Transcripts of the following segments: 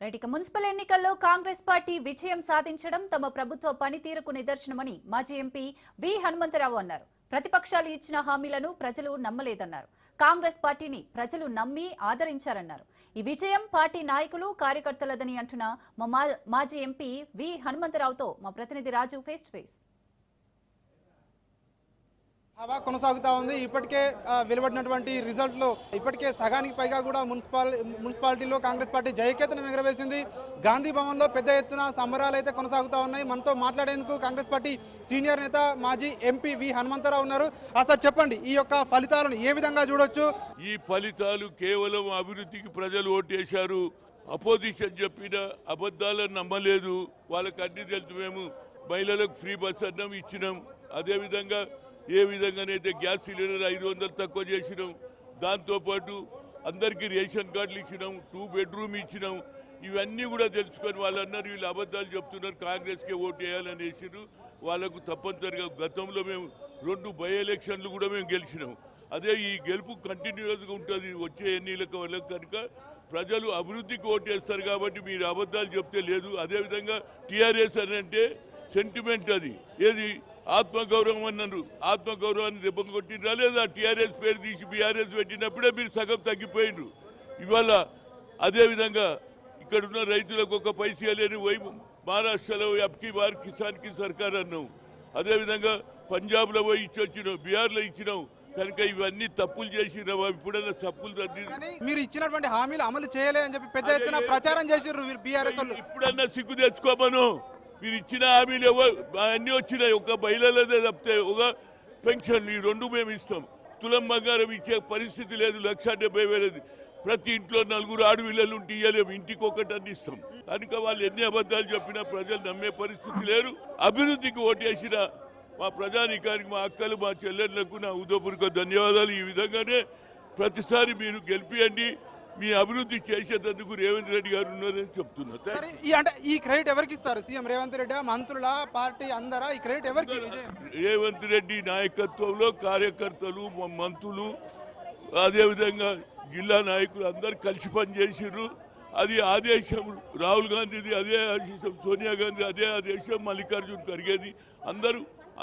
Right ఇక municipal ఎన్నికల్లో Congress party విజయం సాధించడం తమ ప్రభుత్వ పనితీరుకు నిదర్శనమని మాజీ ఎంపీ వి హనుమంతరావు అన్నారు. ప్రతిపక్షాలు ఇచ్చిన హామీలను ప్రజలు నమ్మలేదన్నారు. కాంగ్రెస్ పార్టీని ప్రజలు నమ్మి ఆదరించారన్నారు. ఈ విజయం పార్టీ నాయకులు కార్యకర్తలదని అంటున్న మాజీ ఎంపీ వి హనుమంతరావుతో మా ప్రతినిధి రాజు ఫేస్ టు ఫేస్. హవా కొనసాగుతా ఉంది. ఇప్పటికే వెలువడినటువంటి రిజల్ట్లో ఇప్పటికే సగానికి పైగా కూడా మున్సిపాలిటీలో కాంగ్రెస్ పార్టీ జయకేతనం ఎగరవేసింది. గాంధీ భవన్లో పెద్ద ఎత్తున సంబరాలు అయితే కొనసాగుతా ఉన్నాయి. మనతో మాట్లాడేందుకు కాంగ్రెస్ పార్టీ సీనియర్ నేత మాజీ ఎంపీ వి హనుమంతరావు ఉన్నారు. అసలు చెప్పండి, ఈ యొక్క ఫలితాలను ఏ విధంగా చూడొచ్చు? ఈ ఫలితాలు కేవలం అభివృద్ధికి ప్రజలు ఓటేశారు. అపోజిషన్ చెప్పిన అబద్ధాలను నమ్మలేదు. వాళ్ళకి అన్ని తెలుసు. మేము మహిళలకు ఫ్రీ బస్ అన్నం ఇచ్చినాం. అదేవిధంగా ఏ విధంగానైతే గ్యాస్ సిలిండర్ 500 తక్కువ చేసినాం. దాంతోపాటు అందరికీ రేషన్ కార్డులు ఇచ్చినాం, 2 బెడ్రూమ్ ఇచ్చినాం. ఇవన్నీ కూడా తెలుసుకొని వాళ్ళన్నారు వీళ్ళు అబద్ధాలు చెప్తున్నారు, కాంగ్రెస్కే ఓటు వేయాలని వేసినారు. వాళ్ళకు తప్పనిసరిగా గతంలో మేము 2 బై ఎలక్షన్లు కూడా మేము గెలిచినాం. అదే ఈ గెలుపు కంటిన్యూస్గా ఉంటుంది వచ్చే ఎన్నికల వల్ల. కనుక ప్రజలు అభివృద్ధికి ఓటేస్తారు కాబట్టి మీరు అబద్ధాలు చెప్తే లేదు. అదేవిధంగా టీఆర్ఎస్ అని అంటే సెంటిమెంట్, అది ఏది ఆత్మగౌరవం అన్నారు. ఆత్మగౌరవాన్ని దెబ్బ కొట్టినరా లేదా? టీఆర్ఎస్ పేరు తీసి బీఆర్ఎస్ పెట్టినప్పుడే మీరు సగం తగ్గిపోయినరు. ఇవాళ అదేవిధంగా ఇక్కడున్న రైతులకు ఒక పైసా లేని వైపు మహారాష్ట్రలో అబ్కి బార్ కిసాన్ కి సర్కార్ అన్నాం. అదేవిధంగా పంజాబ్లో పోయి ఇచ్చొచ్చినాం, బీహార్లో ఇచ్చినాం. కనుక ఇవన్నీ తప్పులు చేసినావా? ఇప్పుడైనా తప్పులు తగ్గి మీరు ఇచ్చినటువంటి హామీలు అమలు చేయలేదని చెప్పి పెద్ద ఎత్తున ప్రచారం చేసిర్రు బీఆర్ఎస్. ఇప్పుడన్నా సిగ్గు తెచ్చుకోమను. మీరు ఇచ్చిన హామీలు అన్నీ వచ్చినాయి. ఒక మహిళలదే తప్పితే ఒక పెన్షన్లు ఈ 2 మేము ఇస్తాం. తులం బంగారం ఇచ్చే పరిస్థితి లేదు. 1,70,000 ప్రతి ఇంట్లో 4 ఆడపిల్లలు ఉంటే ఇవ్వలేము, ఇంటికి ఒకటి అందిస్తాం. కనుక వాళ్ళు ఎన్ని అబద్ధాలు చెప్పినా ప్రజలు నమ్మే పరిస్థితి లేరు. అభివృద్ధికి ఓటేసిన మా ప్రజానీకానికి, మా అక్కలు, మా చెల్లెళ్లకు నా ఉదయపూర్వక ధన్యవాదాలు. ఈ విధంగానే ప్రతిసారి మీరు గెలిపియండి. మీ అభివృద్ధి చేసేందుకు రేవంత్ రెడ్డి గారు ఉన్నారని చెప్తున్నారు. అంటే ఈ క్రెడిట్ ఎవరికి ఇస్తారు? సీఎం రేవంత్ రెడ్డి, మంత్రుల, పార్టీ అందరా? ఈ క్రెడిట్ ఎవరికి? రేవంత్ రెడ్డి నాయకత్వంలో కార్యకర్తలు, మంత్రులు, అదేవిధంగా జిల్లా నాయకులు అందరు కలిసి పనిచేసారు. అది ఆదేశం రాహుల్ గాంధీది, అదే ఆదేశం సోనియా గాంధీ, అదే ఆదేశం మల్లికార్జున్ ఖర్గేది.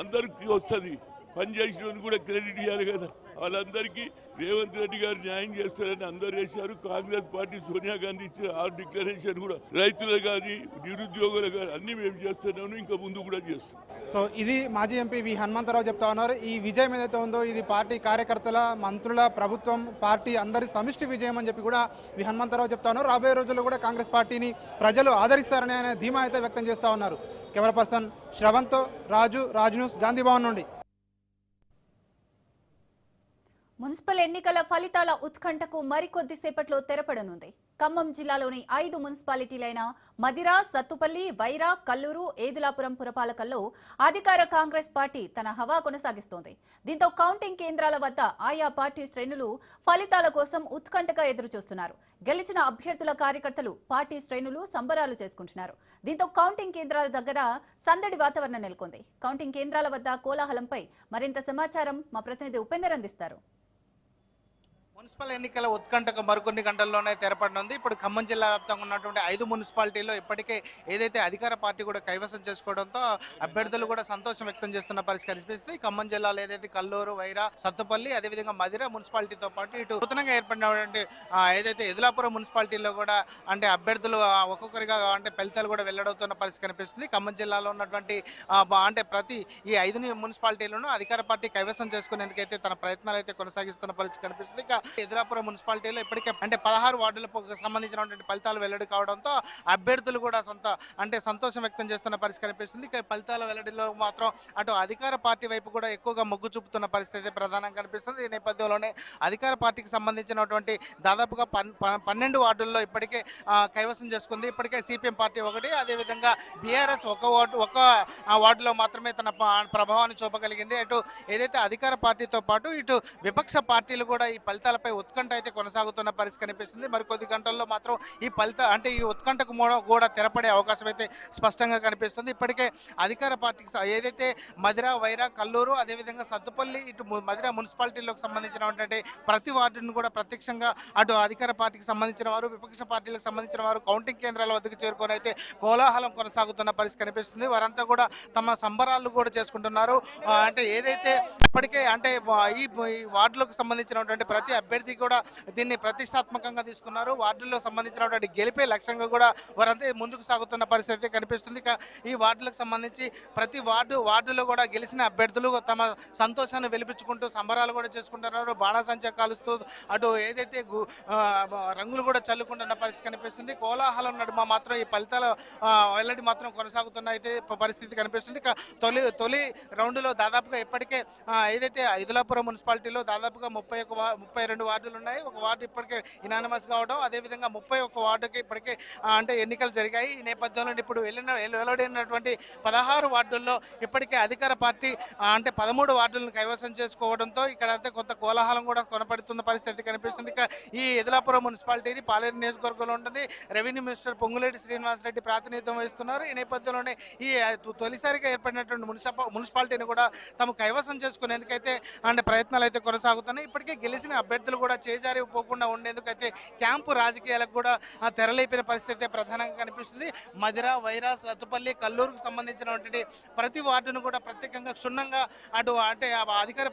అందరికి వస్తుంది. పనిచేసిన కూడా క్రెడిట్ ఇవ్వాలి కదా. వాళ్ళందరికీ రేవంత్ రెడ్డి గారు న్యాయం చేస్తారని అందరు వేశారు. కాంగ్రెస్ పార్టీ సోనియా గాంధీ ఇచ్చిన ఆ డిక్లరేషన్ కూడా రైతులు కానీ నిరుద్యోగులు కానీ అన్ని మేము చేస్తున్నాము, ఇంకా ముందు కూడా చేస్తాం. సో ఇది మాజీ ఎంపీ వి హనుమంతరావు చెప్తా ఉన్నారు. ఈ విజయం ఏదైతే ఉందో ఇది పార్టీ కార్యకర్తల, మంత్రుల, ప్రభుత్వం, పార్టీ అందరి సమిష్టి విజయం అని చెప్పి కూడా వి హనుమంతరావు చెప్తా ఉన్నారు. రాబోయే రోజుల్లో కూడా కాంగ్రెస్ పార్టీని ప్రజలు ఆదరిస్తారని ఆయన ధీమా అయితే వ్యక్తం చేస్తా ఉన్నారు. కెమెరా పర్సన్ శ్రవంత్తో రాజు న్యూస్, గాంధీ భవన్ నుండి. మున్సిపల్ ఎన్నికల ఫలితాల ఉత్కంఠకు మరికొద్దిసేపట్లో తెరపడనుంది. ఖమ్మం జిల్లాలోని 5 మున్సిపాలిటీలైన మదిర, సత్తుపల్లి, వైరా, కల్లూరు, ఏదులాపురం పురపాలకల్లో అధికార కాంగ్రెస్ పార్టీ తన హవా కొనసాగిస్తోంది. దీంతో కౌంటింగ్ కేంద్రాల వద్ద ఆయా పార్టీ శ్రేణులు ఫలితాల కోసం ఉత్కంఠగా ఎదురుచూస్తున్నారు. గెలిచిన అభ్యర్థుల కార్యకర్తలు, పార్టీ శ్రేణులు సంబరాలు చేసుకుంటున్నారు. దీంతో కౌంటింగ్ కేంద్రాల దగ్గర సందడి వాతావరణం నెలకొంది. కౌంటింగ్ కేంద్రాల వద్ద కోలాహలంపై మరింత సమాచారం మా ప్రతినిధి ఉపేందర్ అందిస్తారు. మున్సిపల్ ఎన్నికల ఉత్కంఠకు మరికొన్ని గంటల్లోనే తెరపడనుంది. ఇప్పుడు ఖమ్మం జిల్లా వ్యాప్తంగా ఉన్నటువంటి 5 మున్సిపాలిటీల్లో ఇప్పటికే ఏదైతే అధికార పార్టీ కూడా కైవసం చేసుకోవడంతో అభ్యర్థులు కూడా సంతోషం వ్యక్తం చేస్తున్న పరిస్థితి కనిపిస్తుంది. ఖమ్మం జిల్లాలో ఏదైతే కల్లూరు, వైరా, సత్తుపల్లి, అదేవిధంగా మదిర మున్సిపాలిటీతో పాటు ఇటు నూతనంగా ఏర్పడినటువంటి ఏదైతే ఎదులాపురం మున్సిపాలిటీలో కూడా అంటే అభ్యర్థులు ఒక్కొక్కరిగా అంటే ఫలితాలు కూడా వెల్లడవుతున్న పరిస్థితి కనిపిస్తుంది. ఖమ్మం జిల్లాలో ఉన్నటువంటి అంటే ప్రతి ఈ 5 మున్సిపాలిటీలను అధికార పార్టీ కైవసం చేసుకునేందుకైతే తన ప్రయత్నాలు అయితే కొనసాగిస్తున్న పరిస్థితి కనిపిస్తుంది. ఇక ఎదులాపురం మున్సిపాలిటీలో ఇప్పటికే అంటే 16 వార్డులకు సంబంధించినటువంటి ఫలితాలు వెల్లడి కావడంతో అభ్యర్థులు కూడా అంటే సంతోషం వ్యక్తం చేస్తున్న పరిస్థితి కనిపిస్తుంది. ఇక ఫలితాల వెల్లడిలో మాత్రం అటు అధికార పార్టీ వైపు కూడా ఎక్కువగా మొగ్గు చూపుతున్న పరిస్థితి ప్రధానంగా కనిపిస్తుంది. ఈ నేపథ్యంలోనే అధికార పార్టీకి సంబంధించినటువంటి దాదాపుగా 12 వార్డుల్లో ఇప్పటికే కైవసం చేసుకుంది. ఇప్పటికే సిపిఎం పార్టీ ఒకటి, అదేవిధంగా బీఆర్ఎస్ ఒక వార్డులో మాత్రమే తన ప్రభావాన్ని చూపగలిగింది. అటు ఏదైతే అధికార పార్టీతో పాటు ఇటు విపక్ష పార్టీలు కూడా ఈ ఫలితాల ఫలితాలపై ఉత్కంఠ అయితే కొనసాగుతున్న పరిస్థితి కనిపిస్తుంది. మరికొద్ది గంటల్లో మాత్రం ఈ ఉత్కంఠకు కూడా తెరపడే అవకాశం అయితే స్పష్టంగా కనిపిస్తుంది. ఇప్పటికే అధికార పార్టీకి ఏదైతే మధిర, వైరా, కల్లూరు, అదేవిధంగా సత్తుపల్లి, ఇటు మధిర మున్సిపాలిటీలకు సంబంధించినటువంటి ప్రతి వార్డును కూడా ప్రత్యక్షంగా అటు అధికార పార్టీకి సంబంధించిన వారు, విపక్ష పార్టీలకు సంబంధించిన వారు కౌంటింగ్ కేంద్రాల వద్దకు చేరుకొని అయితే కోలాహలం కొనసాగుతున్న పరిస్థితి కనిపిస్తుంది. వారంతా కూడా తమ సంబరాలు కూడా చేసుకుంటున్నారు. అంటే ఏదైతే ఇప్పటికే అంటే ఈ వార్డులకు సంబంధించినటువంటి ప్రతి అభ్యర్థి కూడా దీన్ని ప్రతిష్టాత్మకంగా తీసుకున్నారు. వార్డుల్లో సంబంధించినటువంటి గెలిపే లక్ష్యంగా కూడా వారంతా ముందుకు సాగుతున్న పరిస్థితి కనిపిస్తుంది. ఈ వార్డులకు సంబంధించి ప్రతి వార్డులో కూడా గెలిచిన అభ్యర్థులు తమ సంతోషాన్ని వెలిపించుకుంటూ సంబరాలు కూడా చేసుకుంటున్నారు. బాణాసంచా కాలుస్తూ అటు ఏదైతే రంగులు కూడా చల్లుకుంటున్న పరిస్థితి కనిపిస్తుంది. కోలాహలం నడుమ మాత్రం ఈ ఫలితాల వెల్లడి మాత్రం కొనసాగుతున్న అయితే పరిస్థితి కనిపిస్తుంది. తొలి రౌండ్లో దాదాపుగా ఇప్పటికే ఏదైతే ఐదులాపురం మున్సిపాలిటీలో దాదాపుగా 32 వార్డులు ఉన్నాయి. ఒక వార్డు ఇప్పటికే ఇనానిమస్ కావడం, అదేవిధంగా 31 వార్డుకి ఇప్పటికే అంటే ఎన్నికలు జరిగాయి. ఈ నేపథ్యంలో ఇప్పుడు వెలువడినటువంటి 16 వార్డుల్లో ఇప్పటికే అధికార పార్టీ అంటే 13 వార్డులను కైవసం చేసుకోవడంతో ఇక్కడ అయితే కొంత కోలాహలం కూడా కొనపడుతున్న పరిస్థితి కనిపిస్తుంది. ఈ ఎదులాపురం మున్సిపాలిటీని పాలేరు నియోజకవర్గంలో ఉంటుంది. రెవెన్యూ మినిస్టర్ పొంగులేటి శ్రీనివాసరెడ్డి ప్రాతినిధ్యం వహిస్తున్నారు. ఈ నేపథ్యంలోనే ఈ తొలిసారిగా ఏర్పడినటువంటి మున్సిపాలిటీని కూడా తమ కైవసం చేసుకునేందుకైతే అంటే ప్రయత్నాలు అయితే కొనసాగుతున్నాయి. ఇప్పటికే గెలిచిన అభ్యర్థులు కూడా చేజారి పోకుండా ఉండేందుకైతే క్యాంపు రాజకీయాలకు కూడా తెరలేపిన పరిస్థితి ప్రధానంగా కనిపిస్తుంది. మధిర, వైరా, సత్తుపల్లి, కల్లూరుకు సంబంధించినటువంటి ప్రతి వార్డును కూడా ప్రత్యేకంగా క్షుణ్ణంగా అటు అంటే అధికార